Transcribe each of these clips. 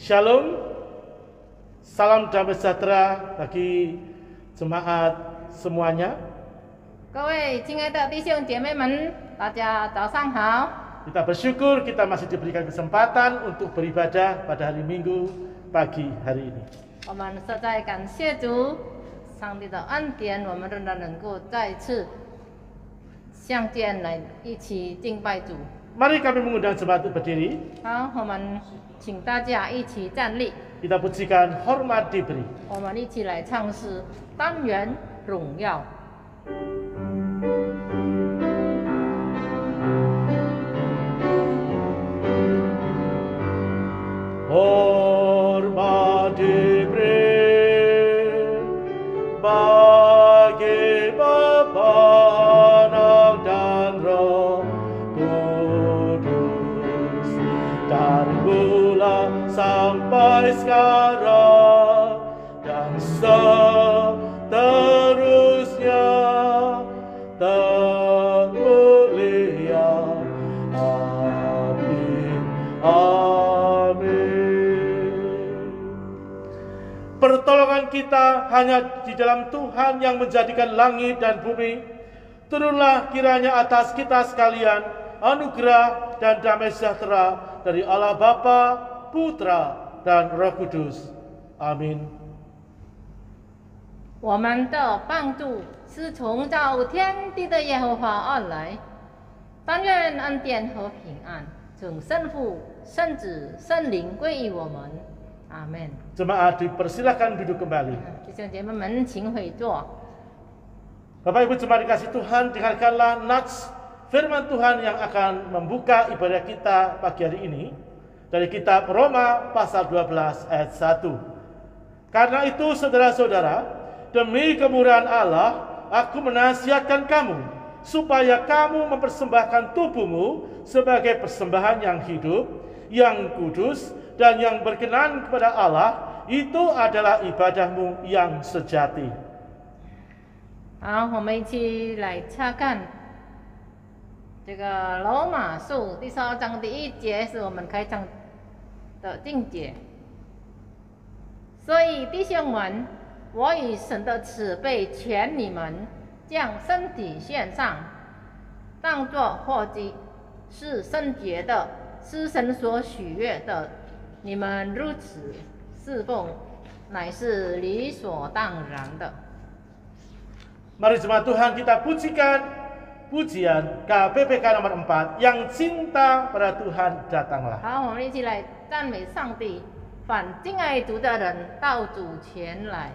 Shalom, salam damai sejahtera bagi jemaat semuanya. 各位亲爱的弟兄姐妹们，大家早上好。 Kita bersyukur kita masih diberikan kesempatan untuk beribadah pada hari Minggu pagi hari ini. 我们实在感谢主，上帝的恩典，我们仍然能够再一次相见来一起敬拜主。 Mari kami mengundang jemaat untuk berdiri. 好，我们请大家一起站立， Kita pujikan hormat diberi. 我们一起来唱诗单元荣耀。 Hormat diberi bagi Bapa, Anak dan Roh Kudus dari mula sampai sekarang dan seterusnya termulia. Amin. Pertolongan kita hanya di dalam Tuhan yang menjadikan langit dan bumi. Turunlah kiranya atas kita sekalian anugerah dan damai sejahtera dari Allah Bapa, Putra, dan Roh Kudus. Amin. 我们的帮助是从造天地的耶和华而来，但愿恩典和平安从圣父、圣子、圣灵归于我们。阿门。 Jemaat dipersilakan duduk kembali. 弟兄姐妹们，请回座。 Bapak Ibu jemaat dikasih Tuhan, dengarkanlah nats firman Tuhan yang akan membuka ibadah kita pagi hari ini dari kitab Roma pasal 12 ayat 1. Karena itu saudara-saudara, demi kemurahan Allah, aku menasihatkan kamu supaya kamu mempersembahkan tubuhmu sebagai persembahan yang hidup, yang kudus, dan yang berkenan kepada Allah. Itu adalah ibadahmu yang sejati. 好，我们一起来查看这个罗马书第12章第1节，是我们开场的经节。所以弟兄们，我以神的慈悲劝你们，将身体献上，当作活祭，是圣洁的，是神所喜悦的。你们如此侍奉，乃是理所当然的。 Mari jemaat Tuhan kita pujikan pujian KPPK nomor 4, yang cinta pada Tuhan datanglah. 好，我们一起来赞美上帝。凡敬爱主的人，到主前来。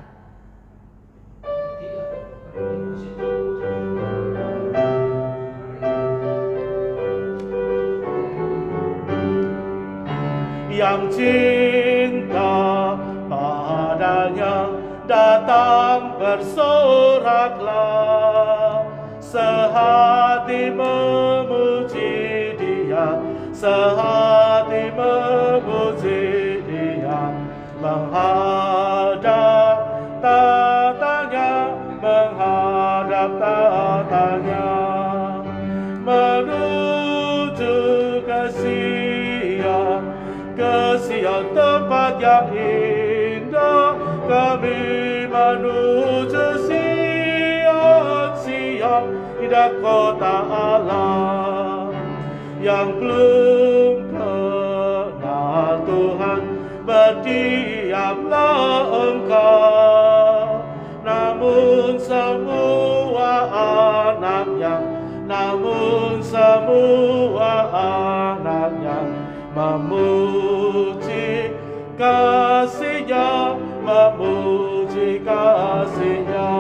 Yang cinta padanya datang bersoraklah, sehati memuji Dia, sehati memuji Dia, menghadap tatanya, menghadap tatanya, menuju ke Sion, ke Sion tempat yang indah. Kami menuju Sion, Sion, indah kota Allah. Yang belum kenal Tuhan, berdiamlah engkau. Namun semua anaknya, namun semua anaknya memuji kasih-Nya, memuji kasih-Nya,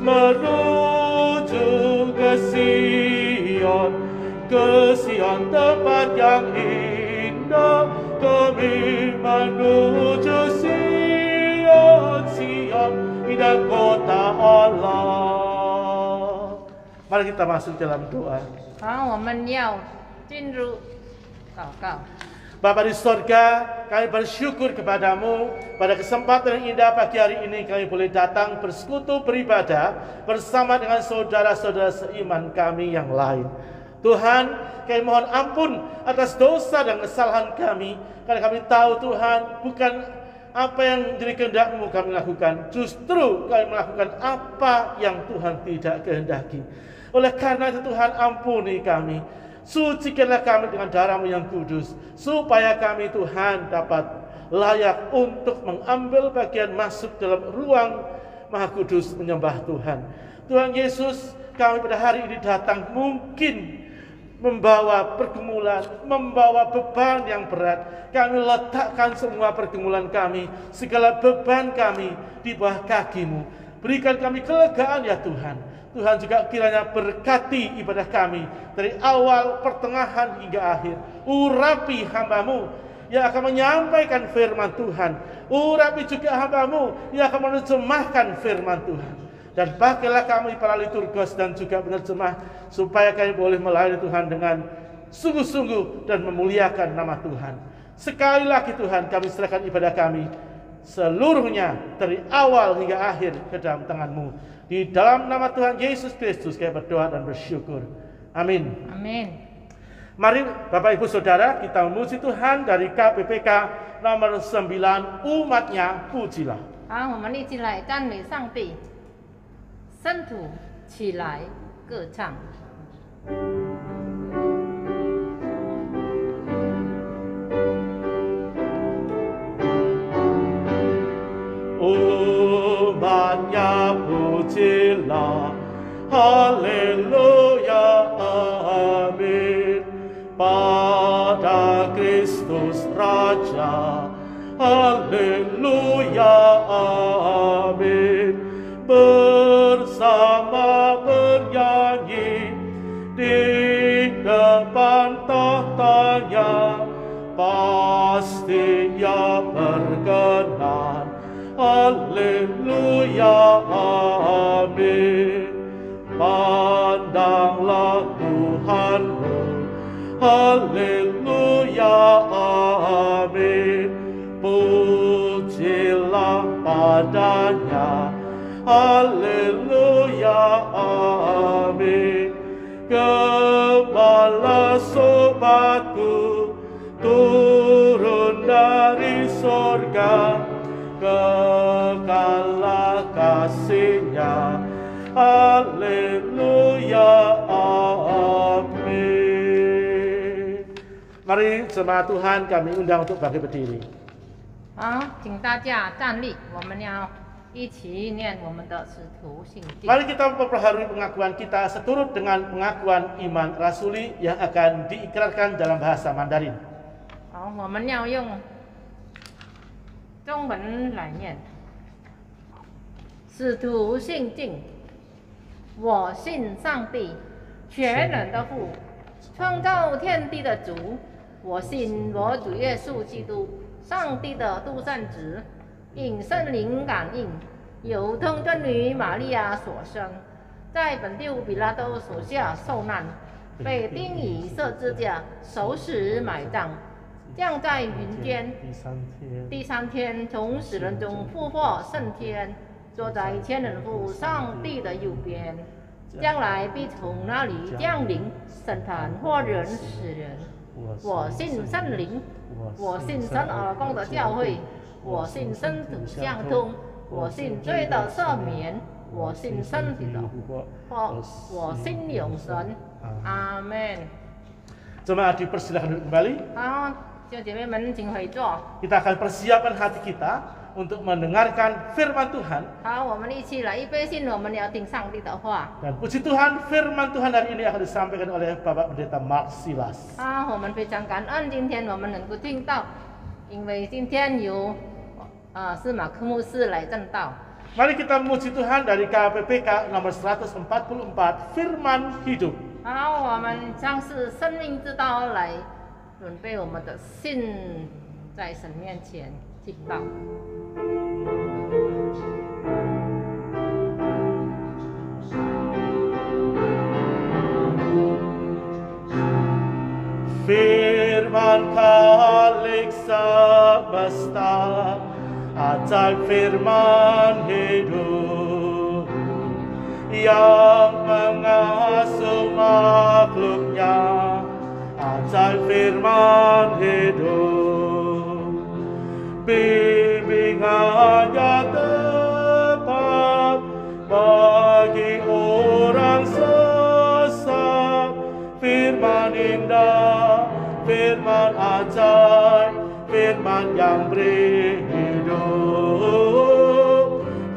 menuju ke Sion tempat yang indah. Kami menuju Sion, Sion, indah kota Allah. Mari kita masuk dalam doa. 好，我们要进入祷告。 Bapa di sorga, kami bersyukur kepadamu pada kesempatan yang indah pagi hari ini kami boleh datang bersekutu beribadah bersama dengan saudara-saudara seiman kami yang lain. Tuhan, kami mohon ampun atas dosa dan kesalahan kami, karena kami tahu Tuhan, bukan apa yang menjadi kehendak-Mu kami lakukan, justru kami melakukan apa yang Tuhan tidak kehendaki. Oleh karena itu Tuhan, ampuni kami, sucikanlah kami dengan darah-Mu yang kudus, supaya kami Tuhan dapat layak untuk mengambil bagian masuk dalam ruang Maha Kudus menyembah Tuhan. Tuhan Yesus, kami pada hari ini datang mungkin membawa pergumulan, membawa beban yang berat. Kami letakkan semua pergumulan kami, segala beban kami di bawah kaki-Mu. Berikan kami kelegaan ya Tuhan. Tuhan juga kiranya berkati ibadah kami dari awal, pertengahan hingga akhir. Urapi hamba-Mu yang akan menyampaikan firman Tuhan. Urapi juga hamba-Mu yang akan menerjemahkan firman Tuhan. Dan pakailah kami para liturgos dan juga penerjemah, supaya kami boleh melayani Tuhan dengan sungguh-sungguh dan memuliakan nama Tuhan. Sekali lagi Tuhan, kami serahkan ibadah kami seluruhnya dari awal hingga akhir ke dalam tangan-Mu. Di dalam nama Tuhan Yesus Kristus kami berdoa dan bersyukur. Amin. Amin. Mari Bapak Ibu Saudara, kita memuji Tuhan dari KPPK nomor 9, umatnya pujilah. 好，我们一起来赞美上帝。圣徒起来歌唱。Umatnya pujilah, haleluya, amin. Pada Kristus Raja, haleluya, amin. Bersama bernyanyi di depan tahtanya, pasti Ia berkenan. Haleluya, amin. Pandanglah Tuhanmu, haleluya, amin. Pujilah padanya, haleluya, amin. Gembala sobatku turun dari sorga, kekalah kasih-Nya, haleluya, amin. Mari jemaat Tuhan kami undang untuk bangkit berdiri. 好，请大家站立，我们要一起念我们的使徒信经。 Mari kita memperbaharui pengakuan kita seturut dengan pengakuan iman rasuli yang akan diikrarkan dalam bahasa Mandarin. 好，我们要用中文来念。使徒信经，我信上帝，全能的父，创造天地的主。我信我主耶稣基督，上帝的独生子，因圣灵感应，由童贞女玛利亚所生，在本丢比拉多手下受难，被钉以十字架，受死埋葬，降在云间。第三天从死人中复活升天，坐在天人父上帝的右边，将来必从那里降临审判活人死人。我信圣灵，我信神而共的教会，我信生死相通，我信罪的赦免，我信身体的复活，我信永生。阿门。 Jemaat dipersilakan duduk kembali. 好，弟兄姐妹们，请回座。 Kita akan persiapkan hati kita untuk mendengarkan firman Tuhan. 好，我们一起来预备心，我们要听上帝的话。 Dan puji Tuhan, firman Tuhan hari ini akan disampaikan oleh Bapak Pendeta Mark Silas. 啊，我们非常感恩，今天我们能够听到，因为今天有是马克牧师来正道。 Mari kita memuji Tuhan dari KPPK nomor 144, firman hidup. 好，我们将是生命之道来准备我们的信，在神面前敬拜。 Firman Khalik semesta, ajaib firman hidup yang mengasuh makhluknya Ajaib firman hidup, bimbingan yang tepat bagi orang sesat. Firman indah, firman ajaib, firman yang beri hidup.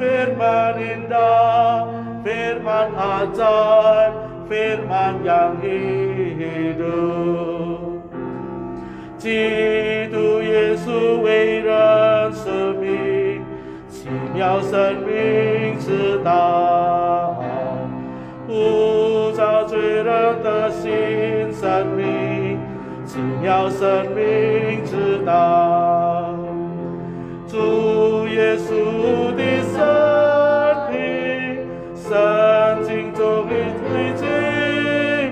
Firman indah, firman ajaib, firman yang hidup。基督耶稣为人舍命，奇妙生命之道，呼召罪人的新生命，奇妙生命之道。主耶稣的生命，圣经中一推记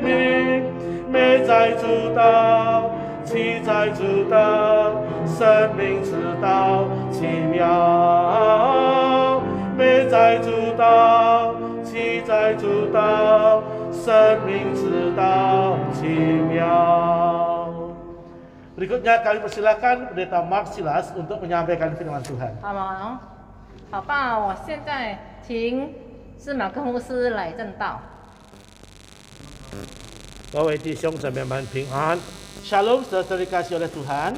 名，美在主道，奇在主道，生命之道奇妙，美在主道，奇在主道，生命之道奇妙。Berikutnya kami persilakan Pendeta Mark Silas untuk menyampaikan firman Tuhan. 好吗？好吧，我现在请司马克牧师来正道。各位弟兄姊妹们平安， Shalom, saudara dikasih oleh Tuhan.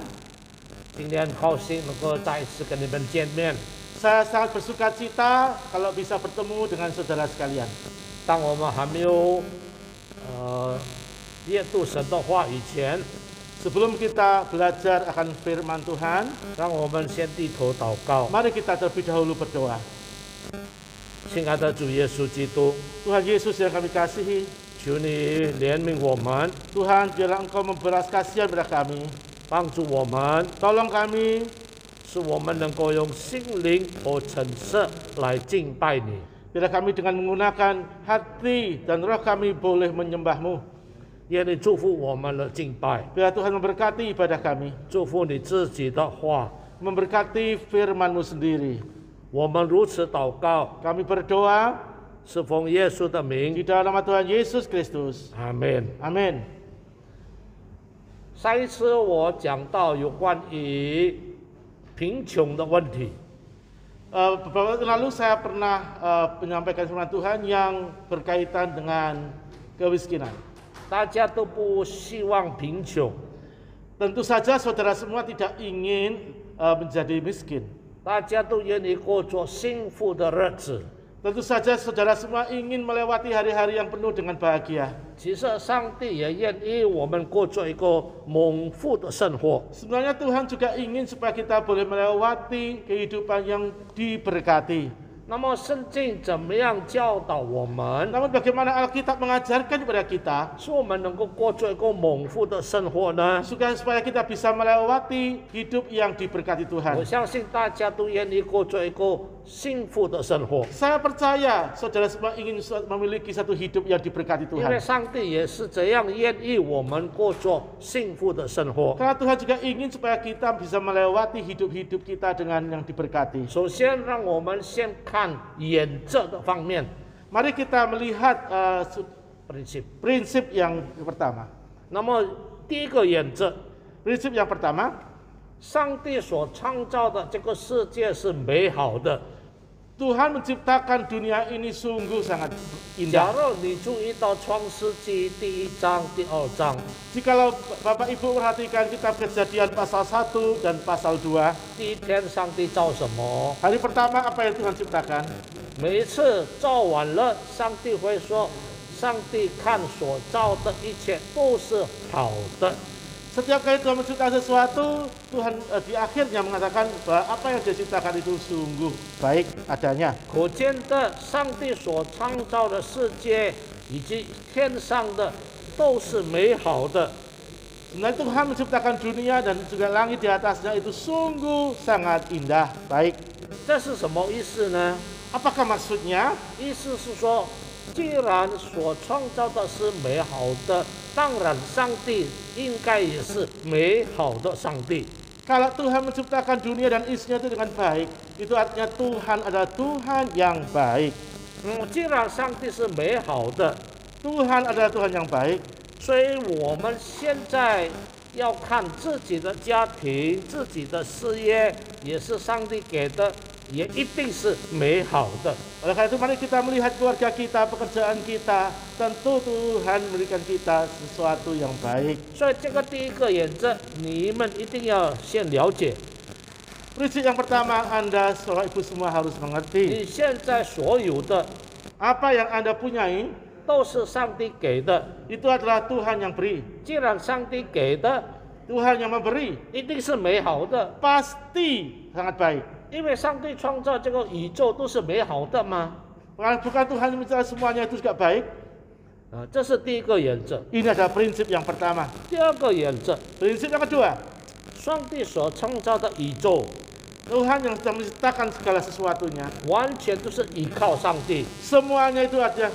今天高兴能够再一次跟你们见面。 Saya sangat bersuka cita kalau bisa bertemu dengan saudara sekalian. 当我们还没有阅读神的话以前， Sebelum kita belajar akan firman Tuhan, 让我们先低头祷告。 mari kita terlebih dahulu berdoa. 亲爱的主耶稣基督， Tuhan Yesus yang kami kasihi, 求你怜悯我们， Tuhan biarlah Engkau membelas kasihan pada kami. 帮助我们， Tolong kami 使我们能够用心灵和诚实来敬拜你。 biarlah kami dengan menggunakan hati dan roh kami boleh menyembah-Mu. 愿你祝福我们的敬拜， Biarlah Tuhan memberkati ibadah kami, 祝福你自己的话。 memberkati firman-Mu sendiri. 我们如此祷告， Kami berdoa 是奉耶稣的 di 名， dalam nama Tuhan Yesus Kristus. 阿门。 Amin. 上一次我讲到有关于贫穷的问题， Beberapa waktu lalu saya pernah menyampaikan firman Tuhan yang berkaitan dengan kemiskinan. 大家都不希望贫穷， Tentu saja saudara semua tidak ingin menjadi miskin. 大家都愿意过着幸福的日子。 Tentu saja saudara semua ingin melewati hari-hari yang penuh dengan bahagia. 其实上帝也愿意我们过着一个蒙福的生活。 Sebenarnya Tuhan juga ingin supaya kita boleh melewati kehidupan yang diberkati. 那么圣经怎么样教导我们， Namun bagaimana Alkitab mengajarkan kepada kita 使我们能够过着一个蒙福的生活呢？ supaya kita bisa melewati hidup yang diberkati 我 Tuhan. 相信大家都愿意过着一个幸福的生活， Saya percaya saudara semua ingin memiliki satu hidup yang diberkati 因为 Tuhan. 上帝也是这样愿意我们过着幸福的生活。 Karena Tuhan juga ingin supaya kita bisa melewati hidup-hidup kita dengan yang diberkati. 首先，让我们先看原则的方面 Mari kita melihat prinsip。 prinsip yang pertama. 那么第一个原则， Prinsip yang pertama, 上帝所创造的这个世界是美好的。 Tuhan menciptakan dunia ini sungguh sangat 假 indah. 如你注意到创世纪第1章、第2章， Jikalau Bapak Ibu perhatikan kitab Kejadian pasal 1 dan pasal 2, 第一天上帝造什么？ hari pertama apa yang Tuhan ciptakan? 每一次造完了，上帝会说：“上帝看所造的一切都是好的。” Setiap kali Tuhan menciptakan sesuatu, Tuhan di akhirnya mengatakan bahwa apa yang Dia ciptakan itu sungguh baik adanya. 可见的，上帝所创造的世界以及天上的都是美好的。 Sebenarnya Tuhan menciptakan dunia dan juga langit di atasnya itu sungguh sangat indah, baik. 这是什么意思呢？ Apakah maksudnya? 意思是说，既然所创造的是美好的，当然上帝应该也是美好的上帝。 Kalau Tuhan menciptakan dunia dan isinya itu dengan baik, itu artinya Tuhan adalah Tuhan yang baik. 既然上帝是美好的， Tuhan adalah Tuhan yang baik, 所以我们现在要看自己的家庭、自己的事业，也是上帝给的，也一定是美好的。 Oleh karena itu mari kita melihat keluarga kita, pekerjaan kita, tentu Tuhan memberikan kita sesuatu yang baik. 所以这个第一个原则，你们一定要先了解。 Prinsip yang pertama, Anda seorang ibu semua harus 你 mengerti 现在所有的 apa yang Anda punyai 都是上帝给的， itu adalah Tuhan yang beri. 既然上帝给的， Tuhan yang memberi 一定是美好的， pasti sangat baik. 因为上帝创造这个宇宙都是美好的嘛。 Bukan Tuhan yang menciptakan semuanya itu juga baik. 这是第一个原则。 Ini adalah prinsip yang pertama. 第二个原则， Prinsip yang kedua, 上帝所创造的宇宙 Tuhan yang telah menciptakan segala sesuatunya, 完全都是依靠上帝。 semuanya itu adalah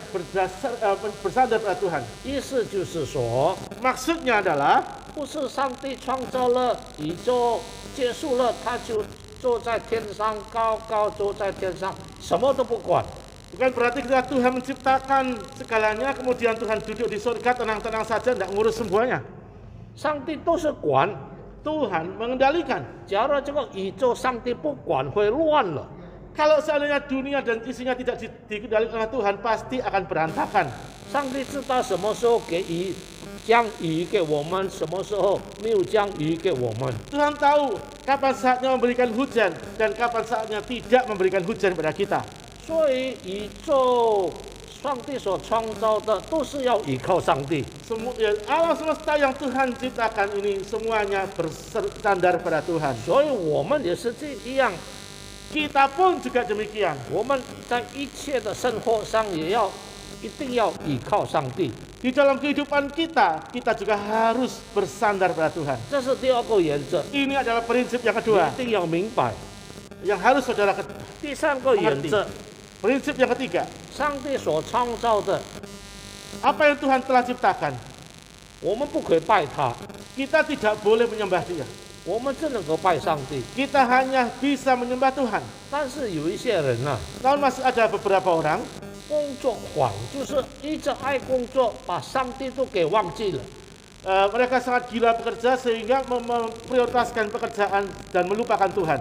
bersandar pada Tuhan. 意思就是说， Maksudnya adalah 不是上帝创造了宇宙，结束了，他就坐在天上，高高坐在天上，什么都不管。 bukan berarti ketika Tuhan menciptakan segalanya, kemudian Tuhan duduk di surga tenang-tenang saja, tidak ngurus semuanya. 上帝都是管。 Tuhan mengendalikan. 假如这个宇宙上帝不管，会乱了。 Kalau seandainya dunia dan isinya tidak dikendalikan oleh Tuhan, pasti akan berantakan. 上帝知道什么时候给雨，降雨给我们，什么时候没有降雨给我们。 Tuhan tahu kapan saatnya memberikan hujan dan kapan saatnya tidak memberikan hujan pada kita. 所以宇宙上帝所创造的都是要依靠上帝。 Alam semesta yang Tuhan ciptakan ini semuanya bersandar pada Tuhan. 所以我们也是这样， Kita pun juga demikian. 我们在一切的生活上也要一定要依靠上帝。 Di dalam kehidupan kita, kita juga harus bersandar pada Tuhan. 这是第二个原则， Ini adalah prinsip yang 你 kedua 一定要明白。 yang harus saudara 第三个原则， prinsip yang ketiga, 上帝所创造的， apa yang Tuhan telah ciptakan, 我们不可以拜他， kita tidak boleh menyembah Dia. 我们只能够拜上帝。 Kita hanya bisa menyembah Tuhan. 但是有一些人啊， Namun masih ada beberapa orang 工作狂，就是一直爱工作，把上帝都给忘记了。 mereka sangat gila bekerja sehingga memprioritaskan pekerjaan dan melupakan Tuhan.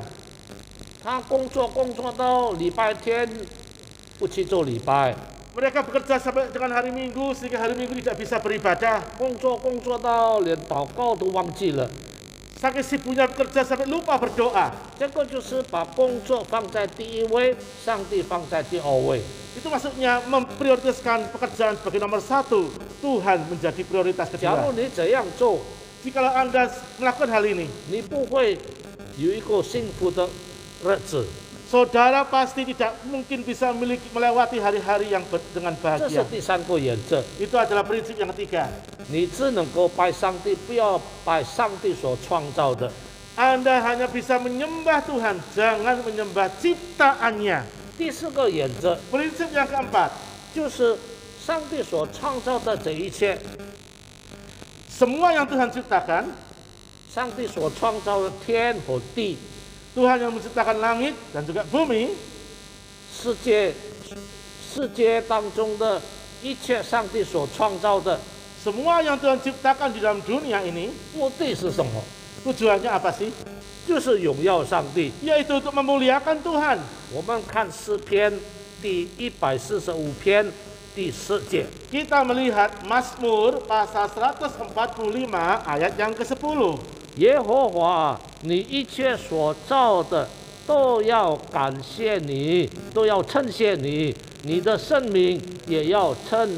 他工作到礼拜天不去做礼拜， Mereka bekerja sampai dengan hari Minggu sehingga hari Minggu tidak bisa beribadah. 工作到连祷告都忘记了。 Saking sibuknya bekerja sampai lupa berdoa. 这个就是把工作放在第一位，上帝放在第二位。 Itu maksudnya memprioritaskan pekerjaan sebagai nomor satu. Tuhan menjadi prioritas 假如 kedua. 你这样做， Jikalau Anda melakukan hal ini, 你不会有一个幸福的日子。 saudara pasti tidak mungkin bisa melewati hari-hari yang dengan 这是 bahagia. 第三个原则， Itu adalah prinsip yang ketiga. 你只能够拜上帝，不要拜上帝所创造的。 Anda hanya bisa menyembah Tuhan, jangan menyembah ciptaannya. 第四个原则 Prinsip yang keempat, 就是上帝所创造的这一切， semua yang Tuhan ciptakan, 上帝所创造的天和地， Tuhan yang menciptakan langit dan juga bumi, 世界当中的一切，上帝所创造的 semua yang Tuhan ciptakan di dalam dunia ini, 目的是什么？ tujuannya apa sih? 就是荣耀上帝。 Yaitu untuk memuliakan Tuhan. 我们看诗篇第145篇第10节， Kita melihat Mazmur pasal 145 ayat yang ke-10. 耶和华，你一切所造的都要感谢你，都要称谢你，你的圣名也要称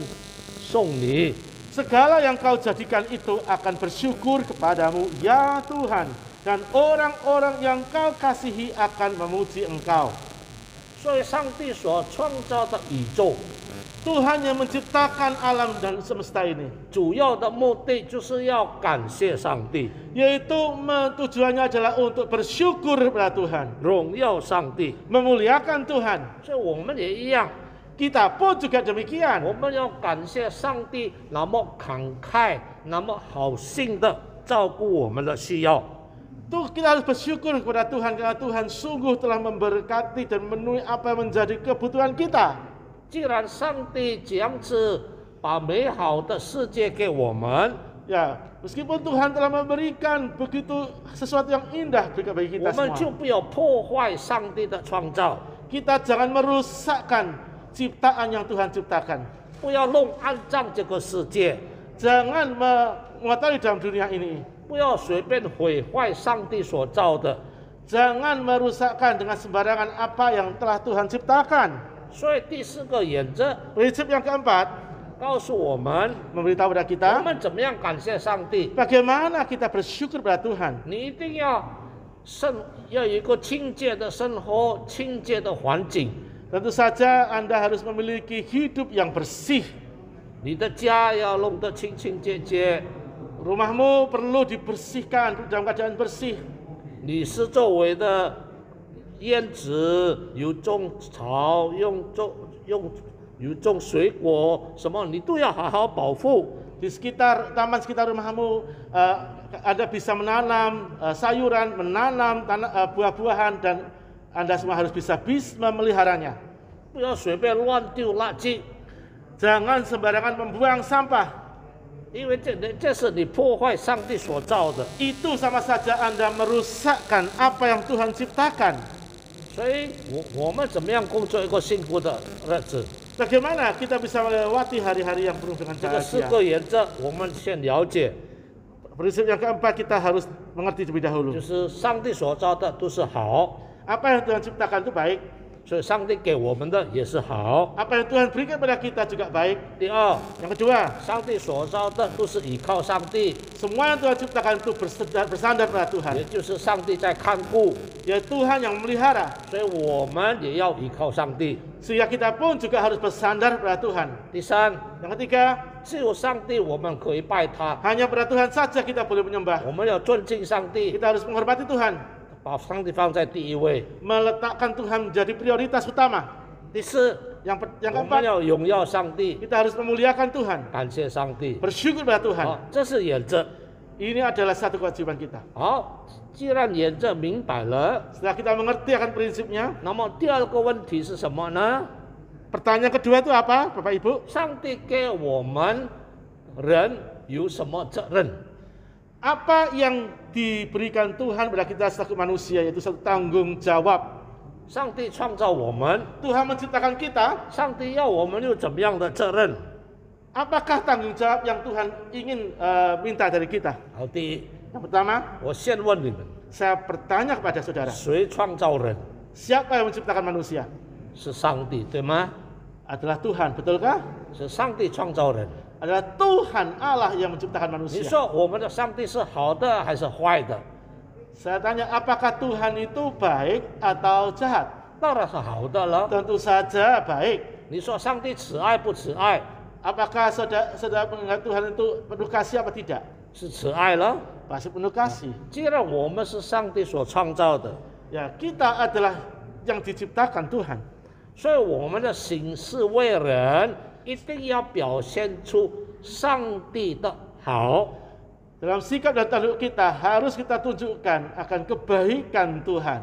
颂你。 Segala yang kau jadikan itu akan bersyukur kepadamu, ya Tuhan. Dan orang-orang yang kau kasihi akan memuji engkau. 所以，上帝所创造的宇宙， Tuhan yang menciptakan alam dan semesta ini, 主要的目的就是要感谢上帝， yaitu tujuannya adalah untuk bersyukur kepada Tuhan, 荣耀上帝。 memuliakan Tuhan. 所以，我们也一样， Kita pun juga demikian. 我们要感谢上帝那么慷慨、那么好心的照顾我们的需要。 Kita harus bersyukur kepada Tuhan karena Tuhan sungguh telah memberkati dan memenuhi apa yang menjadi kebutuhan kita. 既然上帝这样子把美好的世界给我们， Ya, meskipun Tuhan telah memberikan begitu sesuatu yang indah bagi 我 kita 们就 semua, 不要破坏上帝的创造， kita jangan merusakkan ciptaan yang Tuhan ciptakan. 不要弄肮脏这个世界， Jangan mengotori dalam dunia ini. 不要随便毁坏上帝所造的。 Jangan merusakkan dengan sembarangan apa yang telah Tuhan ciptakan. 所以第4个原则 Prinsip yang keempat 告诉我们， memberitahu kepada 我 kita 们怎么样感谢上帝。 bagaimana kita bersyukur pada Tuhan. 你一定要有一个清洁的生活，清洁的环境。 Tentu saja Anda harus memiliki hidup yang bersih. 你的家要弄得清清洁洁。 Rumahmu perlu dibersihkan dalam keadaan bersih. 你是周围的院子有种草，有种水果，什么你都要好好保护。 Di sekitar taman sekitar rumahmu Anda bisa menanam sayuran, menanam buah-buahan dan Anda semua harus bisa memeliharanya. 不要随便乱丢垃圾， Jangan sembarangan membuang sampah. 因为这是你破坏上帝所造的。 Itu sama saja Anda merusakkan apa yang Tuhan ciptakan. 所以我们怎么样工作一个幸福的日子？ Bagaimana kita bisa melewati hari-hari yang penuh dengan 这个4 bahagia? 个原则我们先了解， Prinsip yang keempat kita harus mengerti terlebih dahulu. 就是上帝所造的都是好， Apa yang Tuhan ciptakan itu baik. 所以上帝给我们的也是好。 Apa yang Tuhan berikan pada kita juga baik. 第二， Yang kedua, 上帝所造的都是依靠上帝， semua yang Tuhan ciptakan itu bersandar pada Tuhan. 也就是上帝在看顾， Ya Tuhan yang memelihara. 所以我们也要依靠上帝。 Sehingga kita pun juga harus bersandar pada Tuhan. 第三， Yang ketiga, 只有上帝我们可以拜他， hanya pada Tuhan saja kita boleh menyembah. 我们要尊敬上帝， Kita harus menghormati Tuhan. 把上帝放在第一位。 Meletakkan Tuhan menjadi prioritas utama. 第四， Yang 我们 keempat, 要荣耀上帝， kita harus memuliakan Tuhan. 感谢上帝。 Bersyukur pada Tuhan. 好，这是原则。 Ini adalah satu kewajiban kita. 好，既然原则明白了， Setelah kita mengerti akan prinsipnya, 那么第二个问题是什么呢？ pertanyaan kedua itu apa, Bapak Ibu? 上帝给我们人有什么责任？ Apa yang diberikan Tuhan pada kita selaku manusia, yaitu satu tanggung jawab. 上帝创造我们， Tuhan menciptakan kita, 上帝要我们有怎么样的责任？ apakah tanggung jawab yang Tuhan ingin minta dari kita? 好，第一， Yang pertama, 我先问你们， saya bertanya kepada saudara, 谁创造人？ siapa yang menciptakan manusia? 是上帝，对吗？ Adalah Tuhan, betulkah? 是上帝创造人。 Adalah Tuhan Allah yang menciptakan 你 manusia. 说我们的上帝是好的还是坏的？ Saya tanya, apakah Tuhan itu baik atau jahat? 当然是好的了。 Tentu saja baik. 你说上帝慈爱不慈爱？ Apakah saudara menganggap Tuhan itu penuh kasih apa tidak? 是慈爱了。 Pasti penuh kasih. 既然我们是上帝所创造的， Ya, kita adalah yang diciptakan Tuhan. 所以我们的行事为人一定要表现出上帝的好。 Dalam sikap dan tanduk kita harus kita tunjukkan akan kebaikan Tuhan.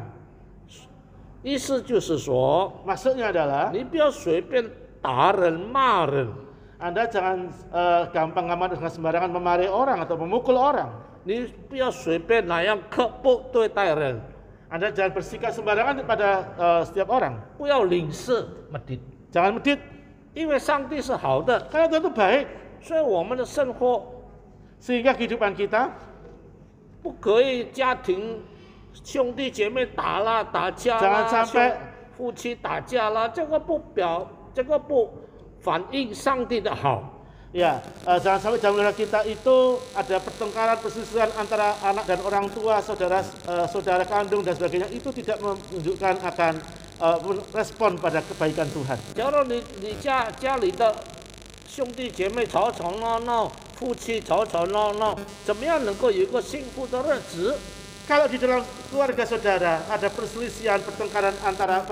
意思就是说， Maksudnya adalah 你不要随便打人、骂人， Anda jangan gampang-gampang dengan sembarangan memarahi orang atau memukul orang. 你不要随便那样刻薄对待人， Anda jangan bersikap sembarangan pada setiap orang. 不要领事medit， Jangan medit, 因为上帝是好的， karena Tuhan itu baik. 所以我们的生活 Sehingga kehidupan kita 不可以家庭兄弟姐妹打啦、打架 jangan 啦， sampai 夫妻打架啦，这个不反映上帝的好。 ya jangan sampai dalam negara kita itu ada pertengkaran perselisihan antara anak dan orang tua, saudara kandung dan sebagainya. Itu tidak menunjukkan akan respon pada kebaikan Tuhan. 假如你家里的兄弟姐妹吵吵闹闹，夫妻吵吵闹闹，怎么样能够有一个幸福的日子？ Kalau di dalam keluarga saudara ada perselisihan, pertengkaran antara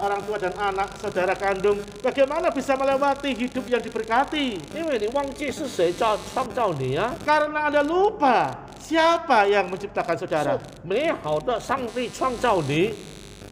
orang tua dan anak, saudara kandung, bagaimana bisa melewati hidup yang diberkati? 因为你忘记是谁创造你啊， Karena Anda lupa siapa yang menciptakan saudara. 是美好的上帝创造你，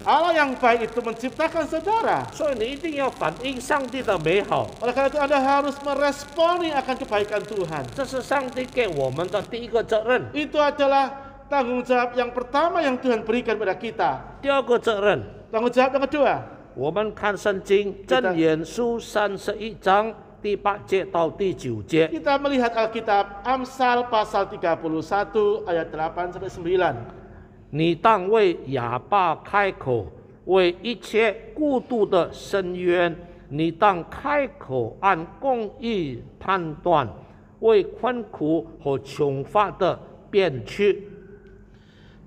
Allah yang baik itu menciptakan saudara. 所以你一定要反映上帝的美好。 Oleh karena itu Anda harus meresponi akan kebaikan Tuhan. 这是上帝给我们的第一个责任。 Itu adalah tanggung jawab yang pertama yang Tuhan berikan pada kita. 第二个责任， Tanggung jawab yang kedua, 我们看圣经箴言书31章第8节到第9节。 kita melihat Alkitab Amsal pasal 31 ayat 8 sampai 9. 你当为哑巴开口，为一切孤独的伸冤。你当开口按公义判断，为困苦和穷乏的辩屈。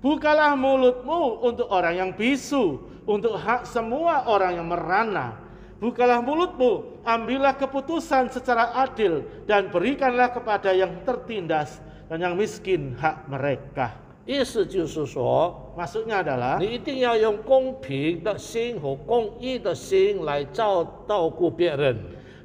Bukalah mulutmu untuk orang yang bisu, untuk hak semua orang yang merana. Bukalah mulutmu, ambillah keputusan secara adil, dan berikanlah kepada yang tertindas dan yang miskin hak mereka. 意思就是说， Maksudnya adalah 你一定要用公平的心和公义的心来照顾别人。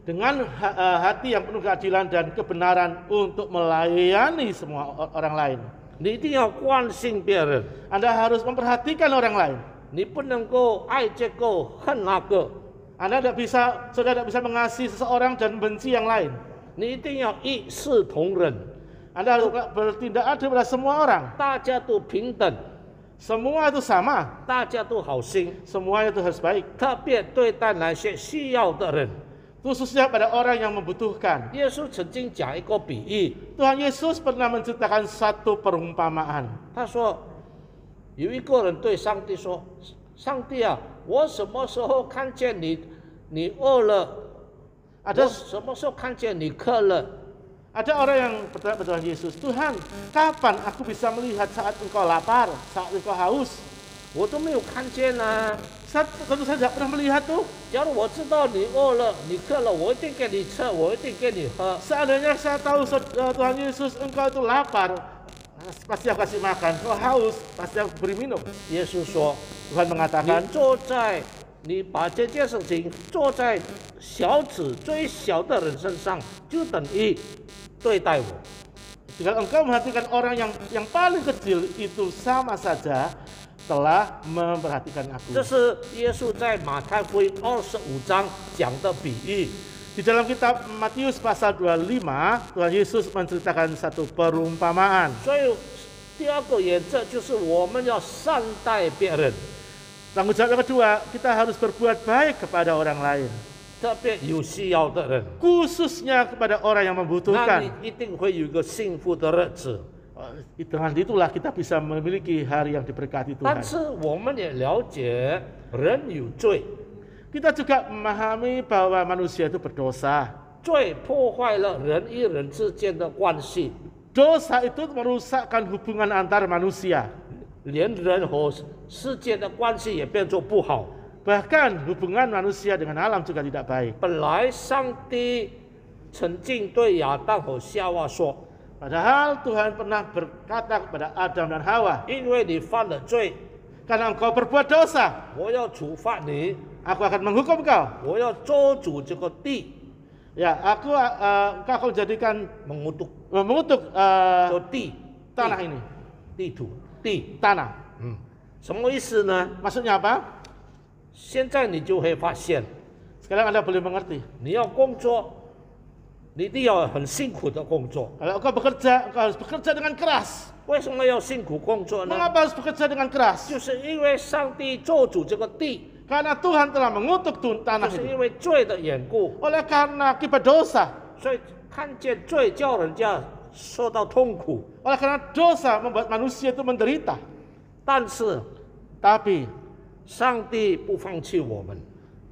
dengan hati yang penuh keadilan dan kebenaran untuk melayani semua orang lain. 你一定要关心别人， Anda harus memperhatikan orang lain. 你不能够爱这个恨那个， Saudara tidak bisa mengasihi seseorang dan benci yang lain. 你一定要一视同仁， Anda harus bertindak adil pada semua orang. 大家都平等， Semua itu sama, 大家都好心， semuanya itu harus baik. 特别对待那些需要的人。 Khususnya pada orang yang membutuhkan. 耶稣曾经讲一个比喻， Tuhan Yesus pernah menceritakan satu perumpamaan. 他说有一个人对上帝说：“上帝啊，我什么时候看见你饿了？我 Ada 什么时候看见你渴了？” Ada orang yang bertanya pada Tuhan Yesus, Tuhan, kapan aku bisa melihat saat engkau lapar, saat engkau haus? 我都没有看见啊！ Tentu saya tidak pernah melihat tuh. 假如我知道你饿了、你渴了，我一定给你吃，我一定给你喝。 Seandainya saya tahu Tuhan Yesus engkau itu lapar, pasti aku kasih makan. Engkau haus, pasti aku beri minum. 耶稣说 Tuhan：“ 你坐在，你把这件事情做在小子最小的人身上，就等于对待我。 Jika engkau memperhatikan orang yang paling kecil itu sama saja telah memperhatikan aku. 这是耶稣在马太福音25章讲的比喻。 Di dalam kitab Matius pasal 25, Tuhan Yesus menceritakan satu perumpamaan. 所以第二个原则就是我们要善待别人， Tanggung jawab yang kedua, kita harus berbuat baik kepada orang lain. 特别有需要的人， Khususnya kepada orang yang 那 membutuhkan. 你一定会有一个幸福的日子。 Dengan itulah kita bisa memiliki hari yang diberkati 但 Tuhan. 是我们也了解人有罪， Kita juga memahami bahwa manusia itu berdosa. 罪破坏了人与人之间的关系， Dosa itu merusakkan hubungan antar manusia. 连人和世界的关系也变作不好。 Bahkan hubungan manusia dengan alam juga tidak baik. 本来上帝曾经对亚当和夏娃说 Padahal Tuhan pernah berkata kepada Adam dan Hawa, 因为你犯了罪， karena engkau berbuat dosa, 我要处罚你， aku akan menghukum kau. 我要做主这个地， Ya, engkau akan jadikan mengutuk 这地 tanah ini, 地土地， tanah. 什么意思呢？ Maksudnya apa? 现在你就会发现， Sekarang Anda boleh mengerti. 你要工作，你一定要很辛苦的工作。 Kalau engkau bekerja, engkau harus bekerja dengan keras. 为什么要辛苦工作呢？ Mengapa harus bekerja dengan keras? 就是因为上帝做主这个地， Karena Tuhan telah mengutuk 就 tanah 是 ini. 因为罪的缘故， Oleh karena akibat dosa, 所以看见罪叫人家受到痛苦。 oleh karena dosa membuat manusia itu menderita. 但是 Tapi 上帝不放弃我们，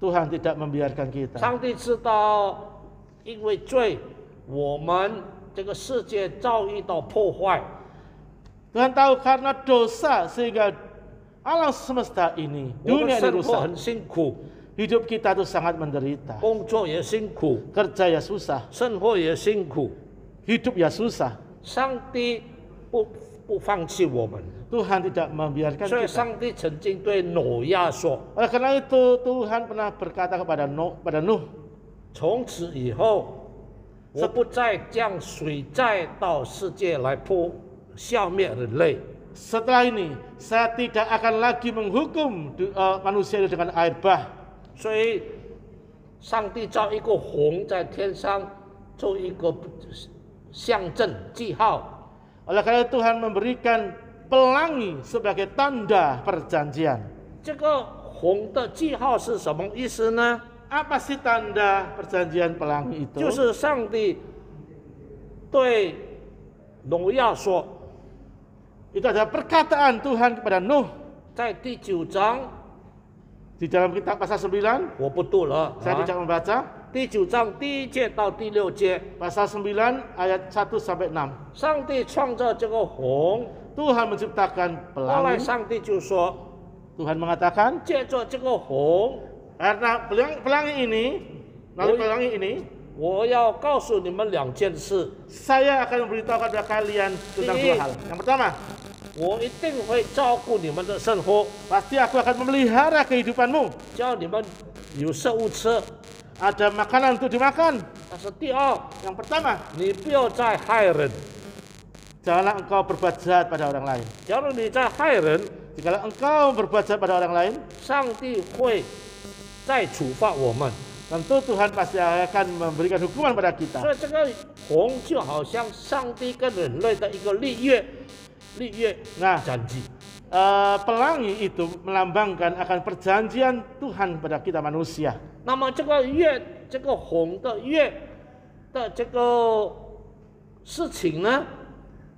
Tuhan tidak membiarkan kita. 上帝知道，因为罪，我们这个世界遭遇到破坏， Tuhan tahu karena dosa sehingga alam semesta ini, 我们 dunia ini 生活 rusak. 很辛苦， Hidup kita itu sangat menderita. 工作也辛苦， Kerja ya susah, 生活也辛苦。 hidup ya susah. 上帝不放弃我们， Tuhan tidak membiarkan 所以 kita. 上帝曾经对挪亚说 Oleh karena itu Tuhan pernah berkata kepada Nuh,：“ 从此以后，我不再降水灾到世界来消灭人类。setelah ini saya tidak akan lagi menghukum manusia itu dengan air bah. 所以，上帝造一个虹在天上，做一个象征记号。 Oleh karena itu Tuhan memberikan pelangi sebagai tanda perjanjian. 这个虹的记号是什么意思呢？ Apa sih tanda perjanjian pelangi itu? 就是上帝对挪亚说， Itu adalah perkataan Tuhan kepada Nuh 在第9章， di dalam kitab pasal 9. 我不读了， Saya tidak membaca. 第9章第1节到第6节， Pasal 9 ayat 1 sampai 6. 上帝创造这个虹， Tuhan menciptakan 后来 pelangi. 上帝就说， Tuhan mengatakan 借着这个虹， karena pelangi ini, melalui pelangi ini, 我要告诉你们2件事。 saya akan memberitahu kepada kalian tentang 2 hal. Yang pertama, 我一定会照顾你们的生活， pasti aku akan memelihara kehidupanmu. 叫你们有食物吃。 Ada makanan untuk dimakan. 但是第二， Yang pertama, 你不要再害人。 janganlah engkau berbuat jahat pada orang lain. 假如你在害人， Jikalau engkau berbuat jahat pada orang lain, 上帝会再处罚我们。 tentu Tuhan pasti akan memberikan hukuman pada kita. 所以这个虹就好像上帝跟人类的一个立约 Nah, 斩记。 pelangi itu melambangkan akan perjanjian Tuhan pada kita manusia. 那么这个约，这个虹的约的这个事情呢，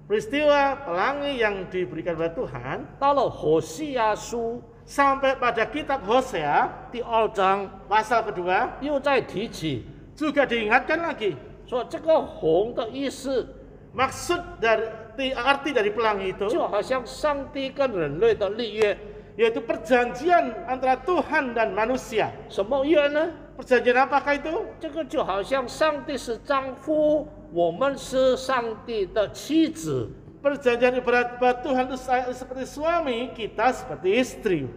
Peristiwa pelangi yang diberikan oleh Tuhan 到了何西亚书 sampai pada kitab Hosea 第2章 pasal kedua 又再提起， juga diingatkan lagi 说这个虹的意思 maksud dari arti dari pelangi itu 就好像上帝跟人类的立约。 yaitu perjanjian antara Tuhan dan manusia. 什么约呢？ Perjanjian apakah itu? 这个就好像上帝是丈夫，我们是上帝的妻子。 Perjanjian ibarat Tuhan itu seperti suami, kita seperti istri.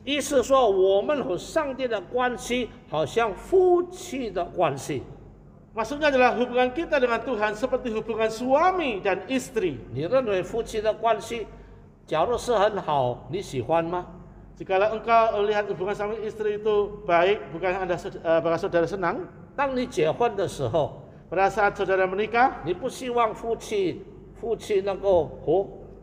意思说，我们和上帝的关系好像夫妻的关系。 Maksudnya adalah hubungan kita dengan Tuhan seperti hubungan suami dan istri. 你认为夫妻的关系，假如是很好，你喜欢吗？ Jikalau engkau lihat hubungan suami istri itu baik, bukan Anda bakal saudara senang. 当你结婚的时候， Pada saat saudara menikah, 你不希望夫妻能够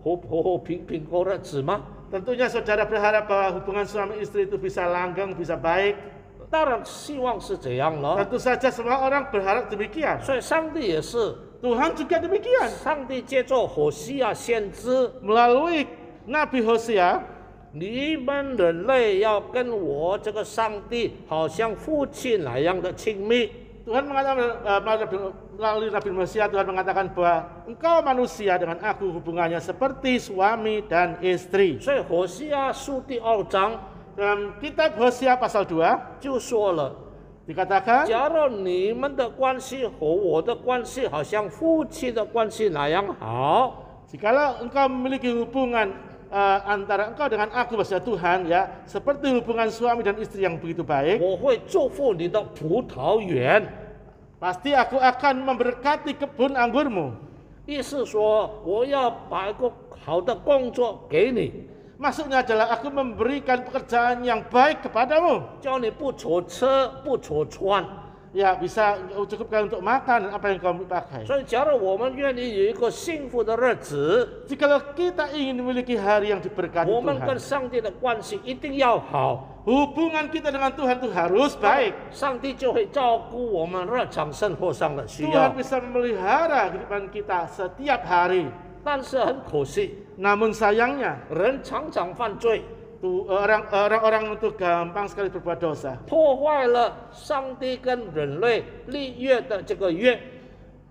和平过日子吗？ tentunya saudara berharap bahwa hubungan suami istri itu bisa langgeng, bisa baik. 当然希望是这样了。 Tentu saja semua orang berharap demikian. 所以上帝也是， Tuhan juga demikian. 上帝借着何西亚先知， Melalui Nabi Hosea, 你们人类要跟我这个上帝好像父亲那样的亲密。 Tuhan mengatakan melalui Nabi Hosea, Tuhan mengatakan bahwa engkau manusia dengan aku hubungannya seperti suami dan istri. 所以何西亚书第2章 Dalam kitab Hosea pasal 2就说了， dikatakan, 假如你们的关系和我的关系好像夫妻的关系那样好， jikalau engkau memiliki hubungan antara engkau dengan aku maksudnya Tuhan ya, seperti hubungan suami dan istri yang begitu baik, 我会祝福你的葡萄园。 pasti aku akan memberkati kebun anggurmu. 意思说，我要把一个好的工作给你， Maksudnya adalah aku memberikan pekerjaan yang baik kepadamu. 叫你不愁吃不愁穿。 Ya bisa cukupkan untuk makan dan apa yang kau pakai. 所以，假如我们愿意有一个幸福的日子， Jikalau kita ingin memiliki hari yang diberkati 我们跟 Tuhan, 上帝的关系一定要好， hubungan kita dengan Tuhan itu harus baik. 上帝就会照顾我们日常生活上的需 Tuhan 要。 bisa memelihara kehidupan kita setiap hari. 但是很可惜， Namun sayangnya, 人常常犯罪， orang-orang itu gampang sekali berbuat dosa, 破坏了上帝跟人类立约的这个约。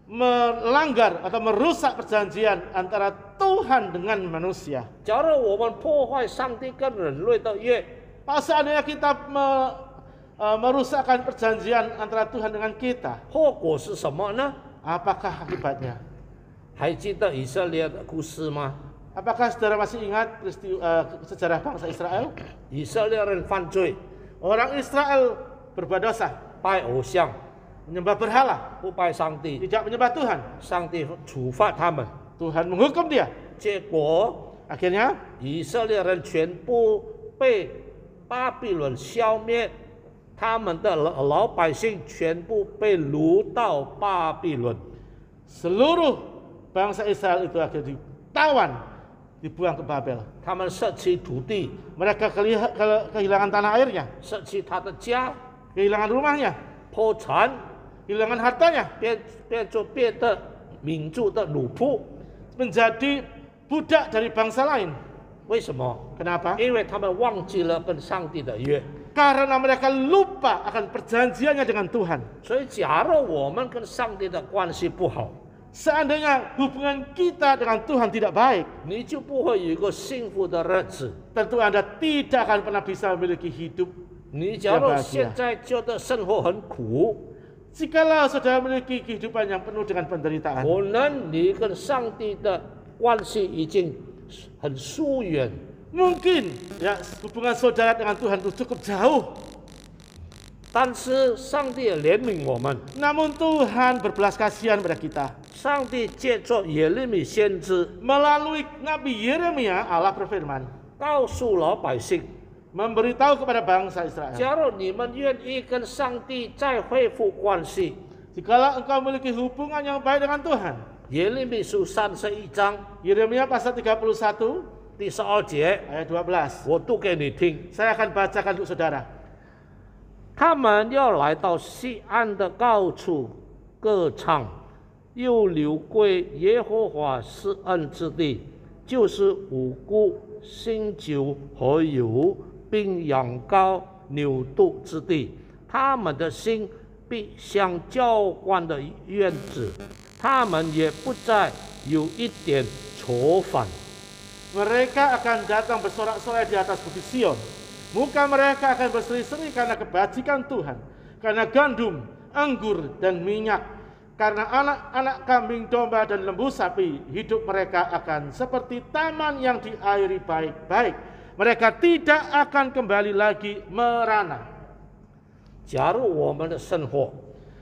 melanggar atau merusak perjanjian antara Tuhan dengan manusia. 假如我们破坏上帝跟人类的约， Kalau seandainya kita merusakkan perjanjian antara Tuhan dengan kita, 后果是什么呢？ apakah akibatnya? 还记得以色列的故事吗？ Apakah saudara masih ingat sejarah bangsa Israel? 以色列人犯罪， Orang Israel berbuat dosa, 拜偶像， menyembah berhala, 不拜上帝， tidak menyembah Tuhan. 上帝处罚他们。 Tuhan menghukum dia. 结果 Akhirnya 以色列人全部被巴比伦消灭，他们的老百姓全部被掳到巴比伦。 seluruh bangsa Israel itu akhirnya ditawan, dibuang ke Babel. 他们舍弃土地， Mereka kehilangan tanah airnya, 舍弃他的家， kehilangan rumahnya, 破产， kehilangan hartanya, 变做别的民族的奴仆。 menjadi budak dari bangsa lain. 为什么？ Kenapa? 因为他们忘记了跟上帝的约。 Karena mereka lupa akan perjanjiannya dengan Tuhan. 所以，假如我们跟上帝的关系不好， Seandainya hubungan kita dengan Tuhan tidak baik, 你就不会有一个幸福的日子。 tentu Anda tidak akan pernah bisa memiliki hidup 你假如现在觉得生活很苦， jikalau saudara memiliki kehidupan yang penuh dengan penderitaan. 可能你跟上帝的关系已经很疏远。 Mungkin ya hubungan saudara dengan Tuhan itu cukup jauh. 但是上帝也怜悯我们， Namun Tuhan berbelas kasihan pada kita. 上帝借着耶利米先知 Melalui Nabi Yeremia, Allah berfirman, 告诉老百姓： memberitahu kepada bangsa Israel. 假如你们愿意跟上帝再恢复关系， Jikalau engkau memiliki hubungan yang baik dengan Tuhan. 耶利米书31章 Yeremia pasal 31第12节， ayat 12. 我读给你听。 Saya akan bacakan untuk saudara. 他们要来到西安的高处歌唱，又流归耶和华施恩之地，就是五谷、新酒和油，并羊羔、牛犊之地。他们的心必像浇灌的院子，他们也不再有一点愁烦。 Mereka akan datang bersorak-sorai di atas bukit Sion. Muka mereka akan berseri-seri karena kebajikan Tuhan, karena gandum, anggur, dan minyak, karena anak-anak kambing domba dan lembu sapi. Hidup mereka akan seperti taman yang diairi baik-baik. Mereka tidak akan kembali lagi merana. 假如我们的生活、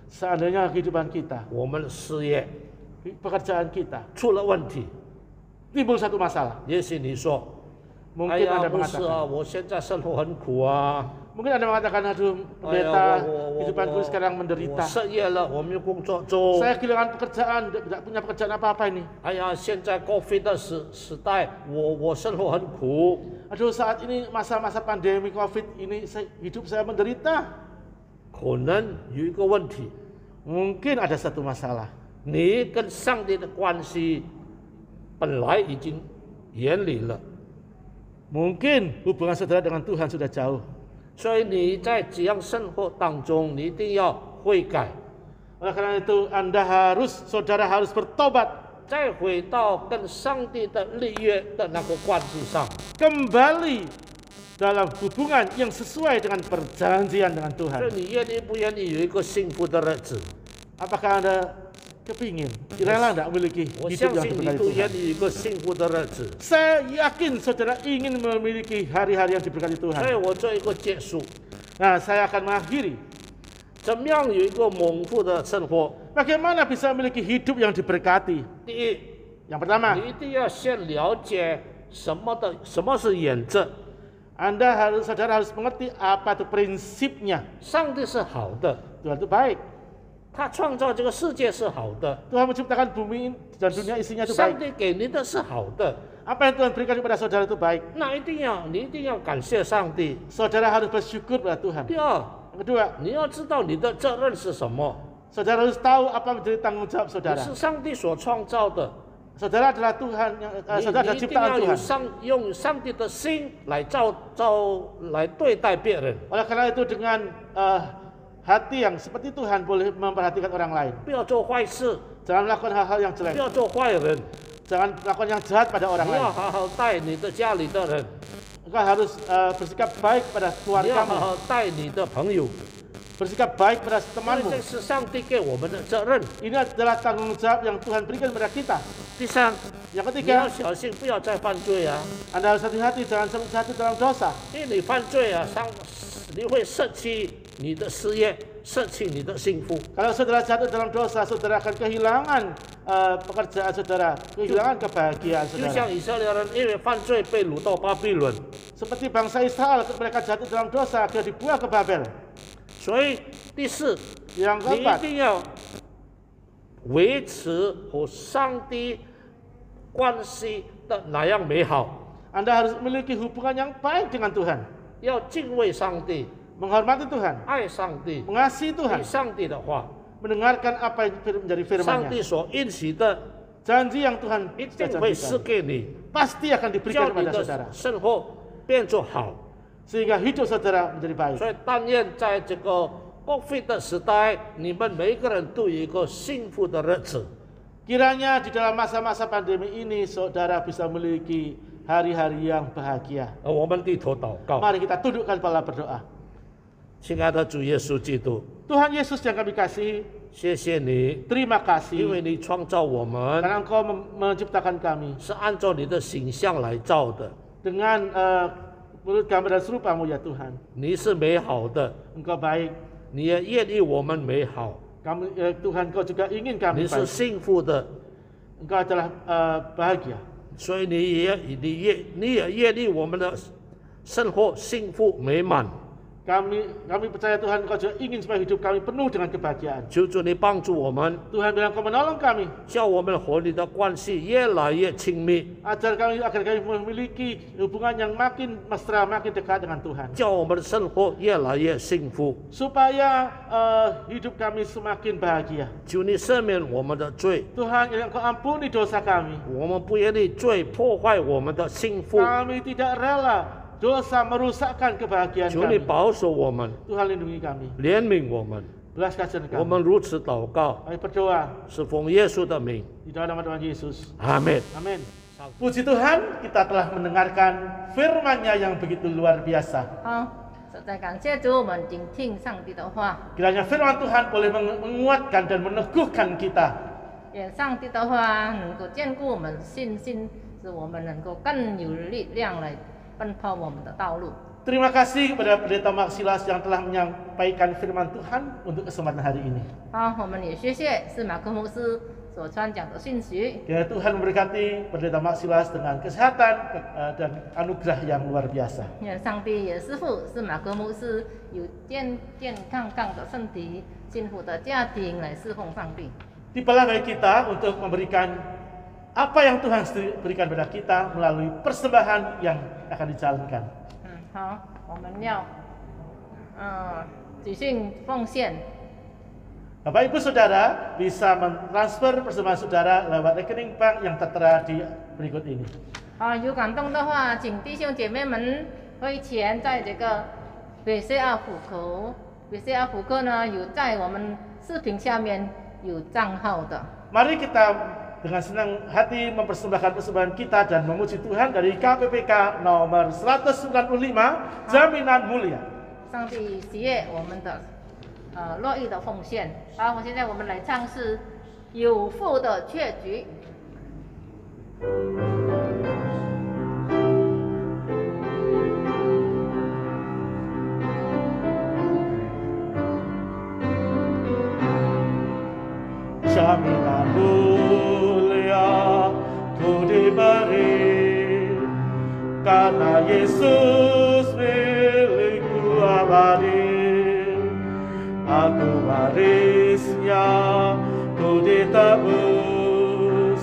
Seandainya kehidupan kita, 我们的事业 pekerjaan kita 出了问题， timbul satu masalah. 也许你说：“哎 Mungkin 呀， Anda 不是啊， mengatakan, 我现在生活很苦啊， mungkin Anda mengatakan, aduh pendeta, kehidupanku sekarang 我 menderita. 失业了，我没有工作做。 Saya kehilangan pekerjaan, tidak punya pekerjaan apa-apa ini. 哎呀，现在 COVID 的时代，我生活很苦。 Aduh, saat ini masa-masa pandemi COVID ini hidup saya menderita. 可能有一个问题， Mungkin ada satu masalah. 你跟上帝的关系本来已经远离了， Mungkin hubungan saudara dengan Tuhan sudah jauh. 所以你在这样生活当中，你一定要悔改， Oleh karena itu saudara harus bertobat, 再回到跟上帝的立约的那个关系上。 kembali dalam hubungan yang sesuai dengan perjanjian dengan 所以 Tuhan. 你愿意不愿意有一个幸福的日子？ Apakah Anda kepingin, rela tidak memiliki 我 hidup 相 yang 信你 diberkati 都愿 Tuhan? 意有一个幸福的日子。 Saya yakin saudara ingin memiliki hari-hari yang diberkati 所以 Tuhan. 我做一个结束， Nah, saya akan mengakhiri. 怎么样有一个蒙福的生活？ Bagaimana bisa memiliki hidup yang diberkati? 第一， Yang pertama, 你一定要先了解什么是原则。 saudara harus mengerti apa itu prinsipnya. 上帝是好的， Tuhan itu baik. 他创造这个世界是好的， Tuhan menciptakan bumi dan dunia isinya itu 上 baik. 帝给你的是好的， Apa yang Tuhan berikan kepada saudara itu baik. 那你一定要感谢上帝。 Saudara harus bersyukur pada Tuhan. 第二， Yang kedua, 你要知道你的责任是什么， saudara harus tahu apa menjadi tanggung jawab 你 saudara. 是上帝所创造的， Saudara adalah Tuhan yang 你 saudara 你 adalah 一定 ciptaan 要有 Tuhan. 用上帝的心来来对待别人， Oleh karena itu dengan hati yang seperti Tuhan boleh memperhatikan orang lain. 不要做坏事， Jangan melakukan hal-hal yang 不 jelek. 要做坏人， Jangan melakukan yang jahat pada orang 你要 lain. 好好待你的家里的人， Engkau harus bersikap baik pada 你 keluargamu. 要好好待你的朋友， Bersikap baik pada 因为 temanmu. 这是上帝给我们的责任。 Ini adalah tanggung jawab yang Tuhan berikan kepada kita. 第三， Yang 你要 ketiga, 小心，不要再犯罪啊！ Anda harus hati-hati jangan jatuh dalam dosa. 因为你犯罪啊，你会失去你的事业，失去你的幸福。 Kalau saudara jatuh dalam dosa, saudara akan kehilangan pekerjaan saudara, kehilangan kebahagiaan 就 saudara. 像以色列人因为犯罪被掳到巴比伦， Seperti bangsa Israel, mereka jatuh dalam dosa, akhirnya dibuang ke Babel. 所以第四， Yang 你一 keempat, 定要维持和上帝关系的那样美好， Anda harus memiliki hubungan yang baik dengan Tuhan, 要敬畏上帝， menghormati Tuhan, 爱上帝， mengasihi 听 Tuhan, 上帝的话， mendengarkan apa yang menjadi 上 firman-Nya. 帝所应许的 Janji yang Tuhan 一 sudah 定会赐 janjikan 给你， pasti akan 叫 diberikan 你 kepada saudara, 的生活变作好。 sehingga hidup saudara menjadi baik. 所以但愿在这个COVID 的时代，你们每一个人都有一个幸福的日子。 Kiranya di dalam masa-masa pandemi ini saudara bisa memiliki hari-hari yang bahagia. 我们低头祷告， Mari kita tundukkan kepala berdoa. 亲爱的主耶稣基督， Tuhan Yesus yang kami kasihi, 谢谢你， terima 因为 kasih 你创造我们 karena Engkau menciptakan kami 是按照你的形象来造的， dengan menurut gambar dan serupamu ya Tuhan. 你是美好的， Engkau baik. 你也愿意我们美好， Kami, Tuhan Engkau juga ingin kami 你是 baik. 幸福的， Engkau adalah bahagia. 所以你也愿意我们的生活幸福美满。 Kami percaya Tuhan Engkau juga ingin supaya hidup kami penuh dengan kebahagiaan. 求主你帮助我们， Tuhan bilang Engkau menolong kami, 叫我们和你的关系越来越亲密， agar kami memiliki hubungan yang makin mesra, makin dekat dengan Tuhan. 叫我们的生活越来越幸福。 Supaya hidup kami semakin bahagia. 求你赦免我们的罪， Tuhan yang Engkau ampuni dosa kami. 我们不愿意罪破坏我们的幸福。 Kami tidak rela dosa merusakkan kebahagiaan 求你 kami. 保守我们， Tuhan lindungi kami. 怜悯我们。 Belas kasihan 我 kami. 们如此祷告， Kami berdoa 是奉耶稣的名， di dalam nama Tuhan Yesus. 阿门。 Amin. Puji Tuhan, kita telah mendengarkan firman-Nya yang begitu luar biasa. 好，实在感谢主，我们聆听上帝的话， Kiranya firman Tuhan boleh menguatkan dan meneguhkan kita. 愿上帝的话能够坚固我们信心，使我们能够更有力量来奔跑我们的道路。 Terima kasih kepada Pendeta Maxilas yang telah menyampaikan firman Tuhan untuk kesempatan hari ini. 好，我们也谢谢司马克牧师所传讲的信息。 Kiranya Tuhan memberkati Pendeta Maxilas dengan kesehatan dan anugerah yang luar biasa. 愿上帝也赐福司马克牧师有健康的身体、幸福的家庭来侍奉上帝。 Tibalah bagi kita untuk memberikan apa yang Tuhan berikan pada kita melalui persembahan yang akan dijalankan. 好，我们要举行奉献。 Bapak Ibu Saudara bisa mentransfer persembahan saudara lewat rekening bank yang tertera di berikut ini. 有感动的话，请弟兄姐妹们汇钱在这个BCA户口。BCA户口呢有在我们视频下面有账号的。 Mari kita dengan senang hati mempersembahkan persembahan kita dan memuji Tuhan dari KPPK nomor 195 Jaminan Mulia. 上帝喜悦我们的乐意的奉献。好，现在我们来唱是有福的确局。 Jaminan mulia ku diberi karena Yesus milikku abadi. Aku warisnya, ku ditebus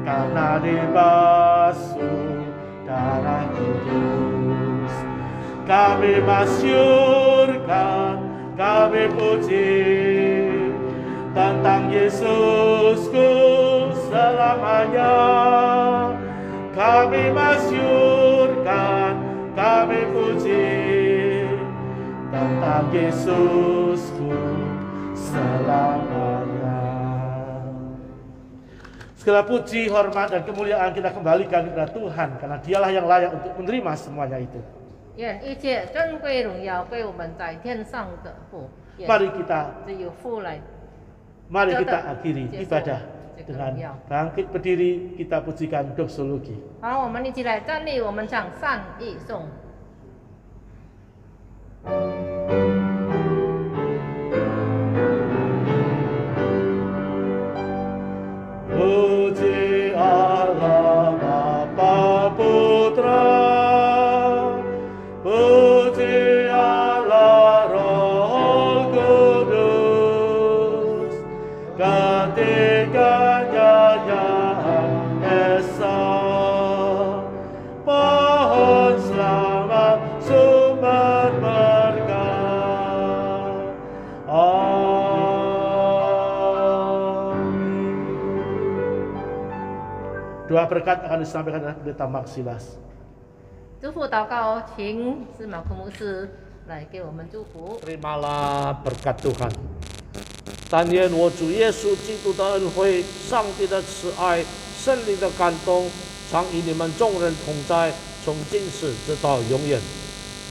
karena dibasuh darah kudus. Kami masyurkan, kami puji tentang Yesusku selamanya. Kami masyurkan, kami puji tentang Yesusku selamanya. Segala puji, hormat, dan kemuliaan kita kembalikan kepada Tuhan, karena Dialah yang layak untuk menerima semuanya itu. 愿一切尊贵荣耀归我们在天上的父。 Mari kita 只有父来。 Mari kita akhiri ibadah dengan bangkit berdiri, kita pujikan doksologi. 好，我们一起来站立，我们唱善意颂。ketiganya yang esa, pohon selamat sumber berkah. Doa berkat akan disampaikan oleh Pendeta Mark Silas. 祝福祷告，请司马库牧师来给我们祝福。 Terimalah berkat Tuhan. 但愿我主耶稣基督的恩惠、上帝的慈爱、圣灵的感动，常与你们众人同在，从今时直到永远。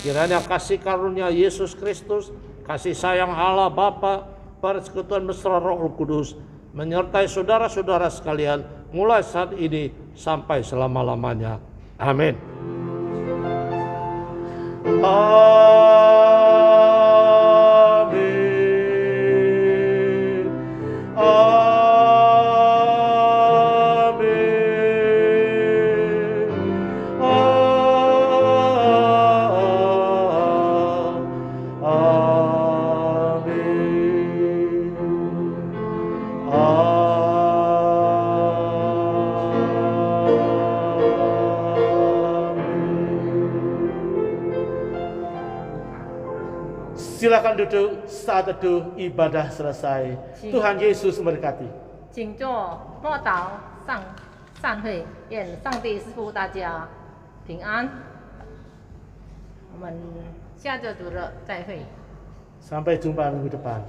Kiranya kasih karunia Yesus Kristus, kasih sayang Allah Bapa, persekutuan mesra Roh Kudus menyertai saudara-saudara sekalian mulai saat ini sampai selama-lamanya. Amin. Amin. Silakan duduk, saat teduh ibadah selesai. Tuhan Yesus memberkati. 请坐，默祷散会，愿上帝赐福大家平安。我们下周主日再会。 Sampai jumpa minggu depan.